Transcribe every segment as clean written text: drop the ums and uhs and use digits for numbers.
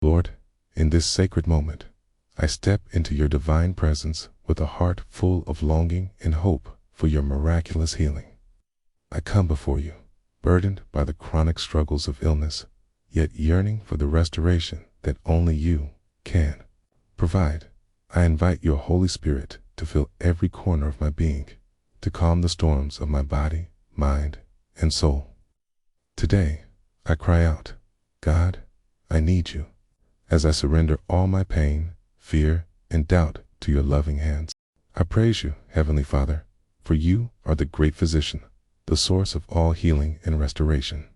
Lord, in this sacred moment, I step into your divine presence with a heart full of longing and hope for your miraculous healing. I come before you, burdened by the chronic struggles of illness, yet yearning for the restoration that only you can provide. I invite your Holy Spirit to fill every corner of my being, to calm the storms of my body, mind, and soul. Today, I cry out, God, I need you, as I surrender all my pain, fear, and doubt to your loving hands. I praise you, Heavenly Father, for you are the great physician, the source of all healing and restoration.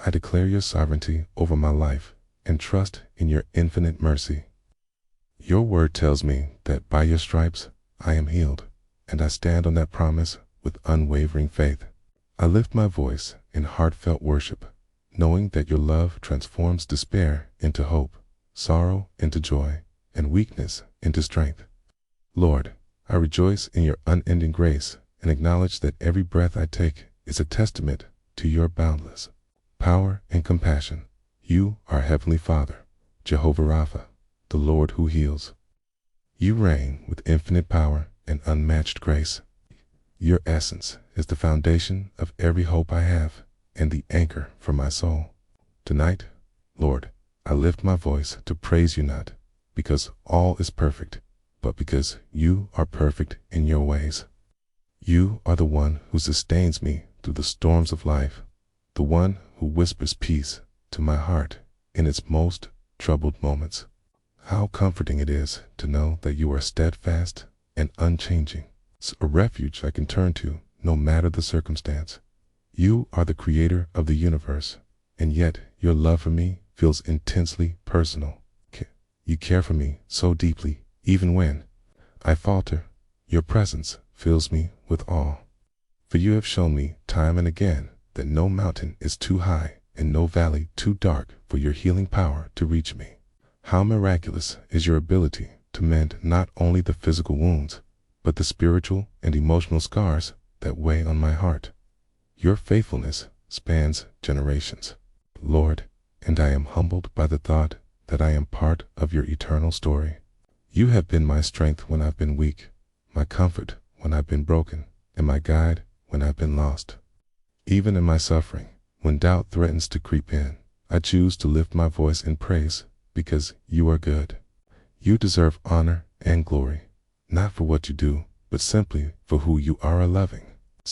I declare your sovereignty over my life and trust in your infinite mercy. Your word tells me that by your stripes I am healed, and I stand on that promise with unwavering faith. I lift my voice in heartfelt worship, knowing that your love transforms despair into hope, sorrow into joy, and weakness into strength. Lord, I rejoice in your unending grace and acknowledge that every breath I take is a testament to your boundless power and compassion. You are Heavenly Father, Jehovah Rapha, the Lord who heals. You reign with infinite power and unmatched grace. Your essence is the foundation of every hope I have and the anchor for my soul. Tonight, Lord, I lift my voice to praise you not because all is perfect, but because you are perfect in your ways. You are the one who sustains me through the storms of life, the one who whispers peace to my heart in its most troubled moments. How comforting it is to know that you are steadfast and unchanging, a refuge I can turn to no matter the circumstance. You are the creator of the universe, and yet your love for me feels intensely personal. You care for me so deeply, even when I falter. Your presence fills me with awe. For you have shown me time and again that no mountain is too high and no valley too dark for your healing power to reach me. How miraculous is your ability to mend not only the physical wounds, but the spiritual and emotional scars that weigh on my heart. Your faithfulness spans generations, Lord, and I am humbled by the thought that I am part of your eternal story. You have been my strength when I've been weak, my comfort when I've been broken, and my guide when I've been lost. Even in my suffering, when doubt threatens to creep in, I choose to lift my voice in praise because you are good. You deserve honor and glory, not for what you do, but simply for who you are, a loving,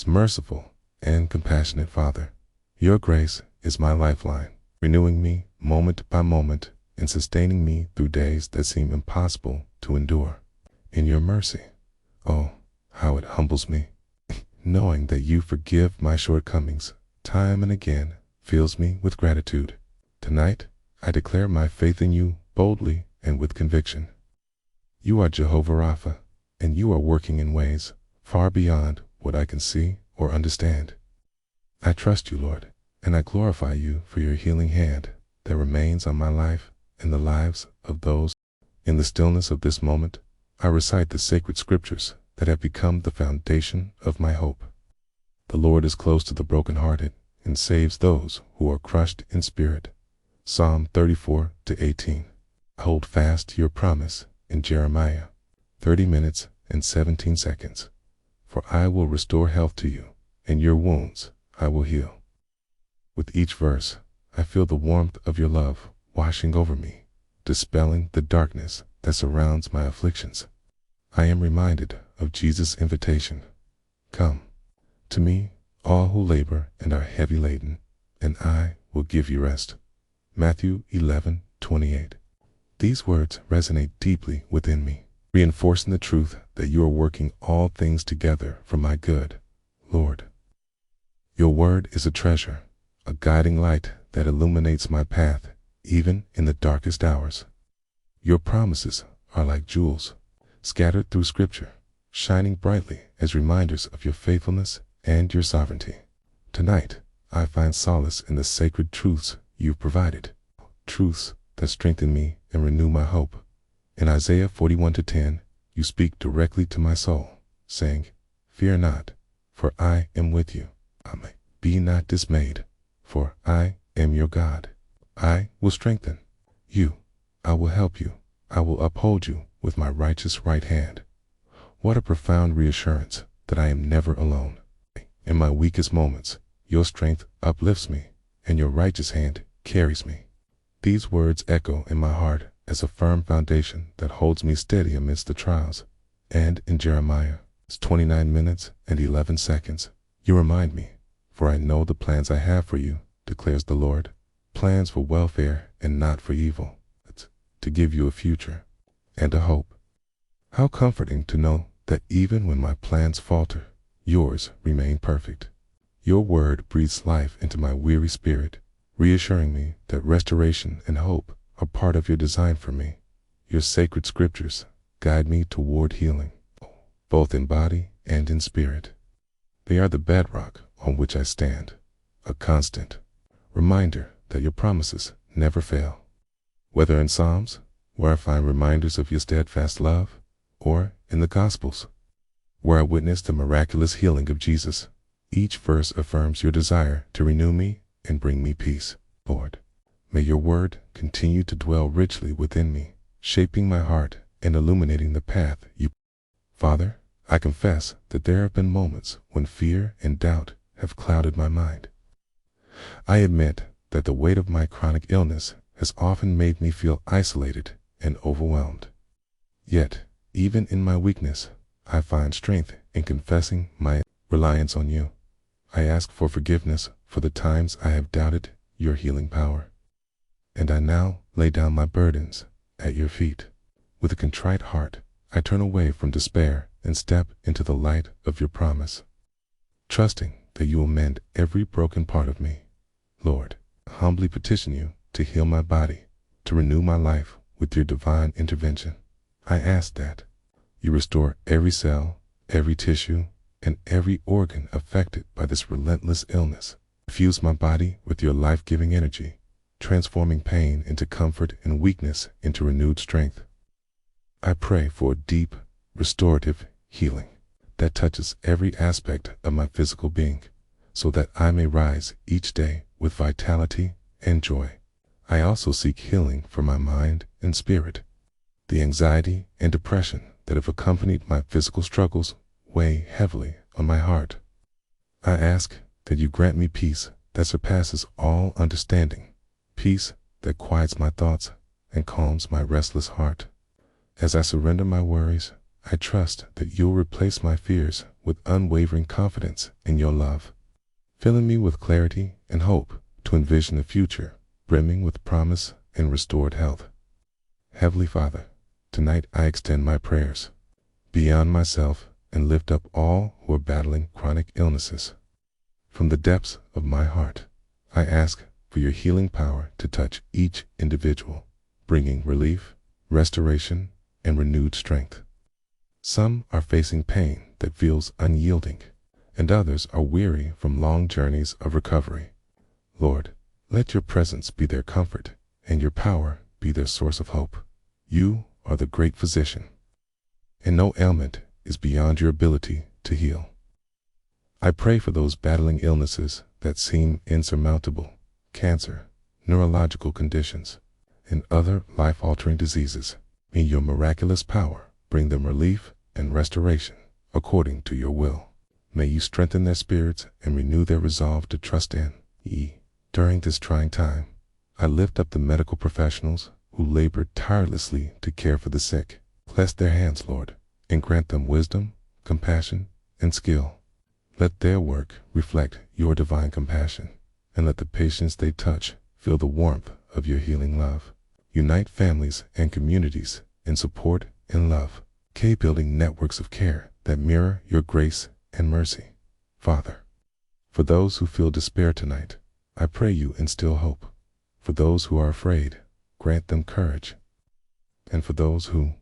merciful, and compassionate Father. Your grace is my lifeline, renewing me moment by moment and sustaining me through days that seem impossible to endure. In your mercy, oh, how it humbles me. Knowing that you forgive my shortcomings time and again fills me with gratitude. Tonight, I declare my faith in you boldly and with conviction. You are Jehovah Rapha, and you are working in ways far beyond what I can see or understand. I trust you, Lord, and I glorify you for your healing hand that remains on my life and the lives of those. In the stillness of this moment, I recite the sacred scriptures that have become the foundation of my hope. The Lord is close to the brokenhearted and saves those who are crushed in spirit. Psalm 34-18. I hold fast to your promise in Jeremiah 30 minutes and 17 seconds. For I will restore health to you, and your wounds I will heal. With each verse, I feel the warmth of your love washing over me, dispelling the darkness that surrounds my afflictions. I am reminded of Jesus' invitation. Come to me, all who labor and are heavy laden, and I will give you rest. Matthew 11:28. These words resonate deeply within me, reinforcing the truth that you are working all things together for my good, Lord. Your word is a treasure, a guiding light that illuminates my path, even in the darkest hours. Your promises are like jewels, scattered through Scripture, shining brightly as reminders of your faithfulness and your sovereignty. Tonight, I find solace in the sacred truths you've provided, truths that strengthen me and renew my hope. In Isaiah 41:10, you speak directly to my soul, saying, Fear not, for I am with you. Be not dismayed, for I am your God. I will strengthen you. I will help you. I will uphold you with my righteous right hand. What a profound reassurance that I am never alone. In my weakest moments, your strength uplifts me, and your righteous hand carries me. These words echo in my heart as a firm foundation that holds me steady amidst the trials. And in Jeremiah 29 minutes and 11 seconds, you remind me, for I know the plans I have for you, declares the Lord, plans for welfare and not for evil, to give you a future and a hope. How comforting to know that even when my plans falter, yours remain perfect. Your word breathes life into my weary spirit, reassuring me that restoration and hope are part of your design for me. Your sacred scriptures guide me toward healing, both in body and in spirit. They are the bedrock on which I stand, a constant reminder that your promises never fail. Whether in Psalms, where I find reminders of your steadfast love, or in the Gospels, where I witness the miraculous healing of Jesus, each verse affirms your desire to renew me and bring me peace. Lord, may your word continue to dwell richly within me, shaping my heart and illuminating the path you. Father, I confess that there have been moments when fear and doubt have clouded my mind. I admit that the weight of my chronic illness has often made me feel isolated and overwhelmed. Yet, even in my weakness, I find strength in confessing my reliance on you. I ask for forgiveness for the times I have doubted your healing power. And I now lay down my burdens at your feet. With a contrite heart, I turn away from despair and step into the light of your promise, trusting that you will mend every broken part of me. Lord, I humbly petition you to heal my body, to renew my life with your divine intervention. I ask that you restore every cell, every tissue, and every organ affected by this relentless illness. Infuse my body with your life-giving energy, transforming pain into comfort and weakness into renewed strength. I pray for a deep, restorative healing that touches every aspect of my physical being, so that I may rise each day with vitality and joy. I also seek healing for my mind and spirit. The anxiety and depression that have accompanied my physical struggles weigh heavily on my heart. I ask that you grant me peace that surpasses all understanding, peace that quiets my thoughts and calms my restless heart. As I surrender my worries, I trust that you'll replace my fears with unwavering confidence in your love, filling me with clarity and hope to envision a future brimming with promise and restored health. Heavenly Father, tonight I extend my prayers beyond myself and lift up all who are battling chronic illnesses. From the depths of my heart, I ask for your healing power to touch each individual, bringing relief, restoration, and renewed strength. Some are facing pain that feels unyielding, and others are weary from long journeys of recovery. Lord, let your presence be their comfort, and your power be their source of hope. You are the great physician, and no ailment is beyond your ability to heal. I pray for those battling illnesses that seem insurmountable, cancer, neurological conditions, and other life-altering diseases. May your miraculous power bring them relief and restoration according to your will. May you strengthen their spirits and renew their resolve to trust in ye. During this trying time, I lift up the medical professionals who labor tirelessly to care for the sick. Bless their hands, Lord, and grant them wisdom, compassion, and skill. Let their work reflect your divine compassion, and let the patients they touch feel the warmth of your healing love. Unite families and communities in support and love, building networks of care that mirror your grace and mercy. Father, for those who feel despair tonight, I pray you instill hope. For those who are afraid, grant them courage. And for those who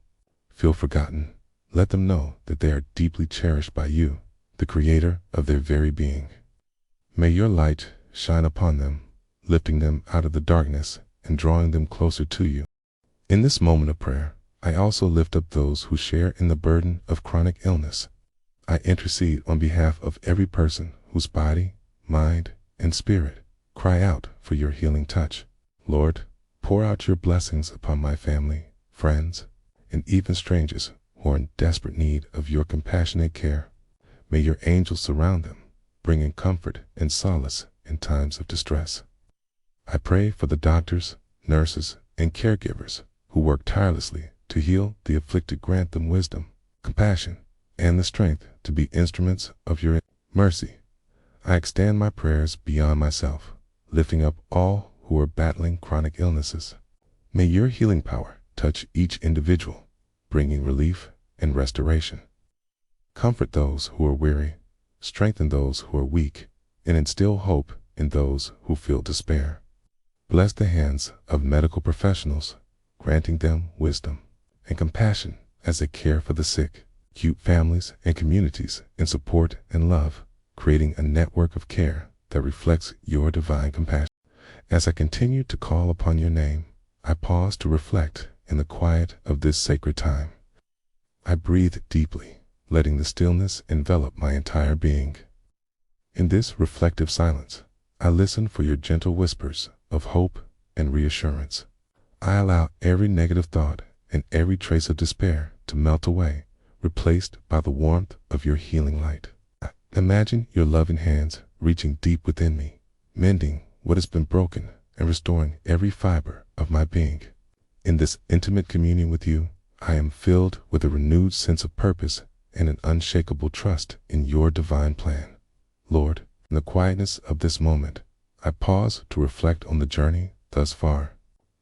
feel forgotten, let them know that they are deeply cherished by you, the creator of their very being. May your light shine upon them, lifting them out of the darkness and drawing them closer to you. In this moment of prayer, I also lift up those who share in the burden of chronic illness. I intercede on behalf of every person whose body, mind, and spirit cry out for your healing touch. Lord, pour out your blessings upon my family, friends, and even strangers who are in desperate need of your compassionate care. May your angels surround them, bringing comfort and solace in times of distress. I pray for the doctors, nurses, and caregivers who work tirelessly to heal the afflicted. Grant them wisdom, compassion, and the strength to be instruments of your mercy. I extend my prayers beyond myself, lifting up all who are battling chronic illnesses. May your healing power touch each individual, bringing relief and restoration. Comfort those who are weary, strengthen those who are weak, and instill hope in those who feel despair. Bless the hands of medical professionals, granting them wisdom and compassion as they care for the sick. Keep families and communities in support and love, creating a network of care that reflects your divine compassion. As I continue to call upon your name, I pause to reflect in the quiet of this sacred time. I breathe deeply, letting the stillness envelop my entire being. In this reflective silence, I listen for your gentle whispers of hope and reassurance. I allow every negative thought and every trace of despair to melt away, replaced by the warmth of your healing light. Imagine your loving hands reaching deep within me, mending what has been broken and restoring every fiber of my being. In this intimate communion with you, I am filled with a renewed sense of purpose and an unshakable trust in your divine plan. Lord, in the quietness of this moment, I pause to reflect on the journey thus far.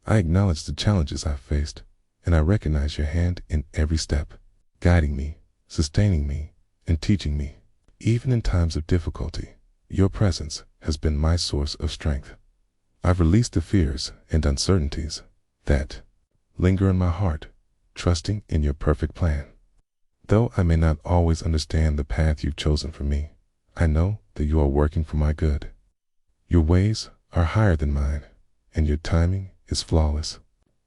I acknowledge the challenges I've faced, and I recognize your hand in every step, guiding me, sustaining me, and teaching me. Even in times of difficulty, your presence has been my source of strength. I've released the fears and uncertainties that linger in my heart, trusting in your perfect plan. Though I may not always understand the path you've chosen for me, I know that you are working for my good. Your ways are higher than mine, and your timing is flawless.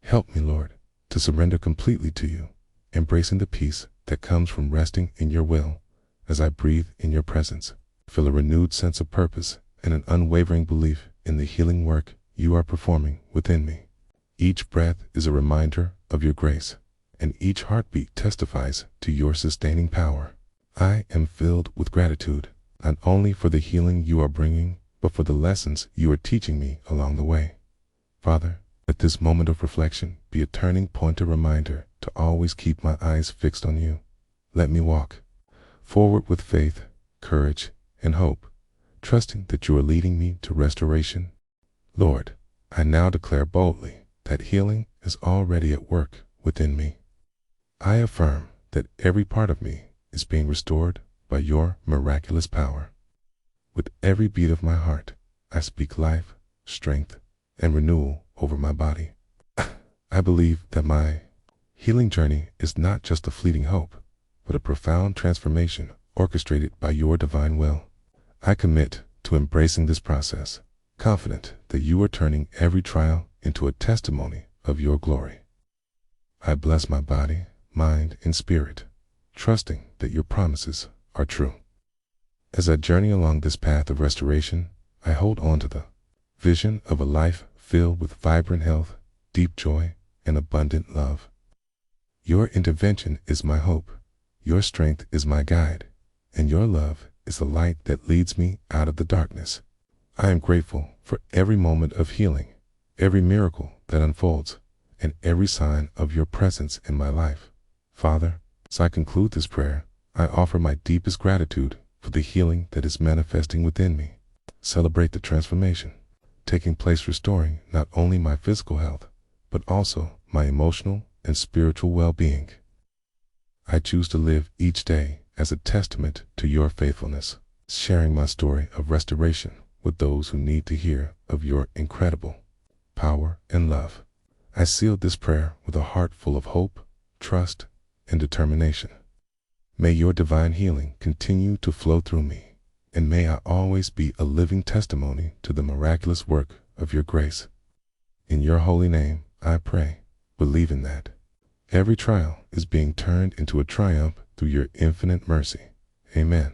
Help me, Lord, to surrender completely to you, embracing the peace that comes from resting in your will. As I breathe in your presence, feel a renewed sense of purpose and an unwavering belief in the healing work you are performing within me. Each breath is a reminder of your grace, and each heartbeat testifies to your sustaining power. I am filled with gratitude, not only for the healing you are bringing, but for the lessons you are teaching me along the way. Father, let this moment of reflection be a turning point, a reminder to always keep my eyes fixed on you. Let me walk forward with faith, courage, and hope, trusting that you are leading me to restoration. Lord, I now declare boldly that healing is already at work within me. I affirm that every part of me is being restored by your miraculous power. With every beat of my heart, I speak life, strength, and renewal over my body. I believe that my healing journey is not just a fleeting hope, but a profound transformation orchestrated by your divine will. I commit to embracing this process, confident that you are turning every trial into a testimony of your glory. I bless my body, mind, and spirit, trusting that your promises are true. As I journey along this path of restoration, I hold on to the vision of a life filled with vibrant health, deep joy, and abundant love. Your intervention is my hope, your strength is my guide, and your love is the light that leads me out of the darkness. I am grateful for every moment of healing, every miracle that unfolds, and every sign of your presence in my life. Father, as I conclude this prayer, I offer my deepest gratitude for the healing that is manifesting within me. Celebrate the transformation taking place, restoring not only my physical health, but also my emotional and spiritual well-being. I choose to live each day as a testament to your faithfulness, sharing my story of restoration with those who need to hear of your incredible power and love. I seal this prayer with a heart full of hope, trust, and determination. May your divine healing continue to flow through me, and may I always be a living testimony to the miraculous work of your grace. In your holy name, I pray, believing that every trial is being turned into a triumph through your infinite mercy. Amen.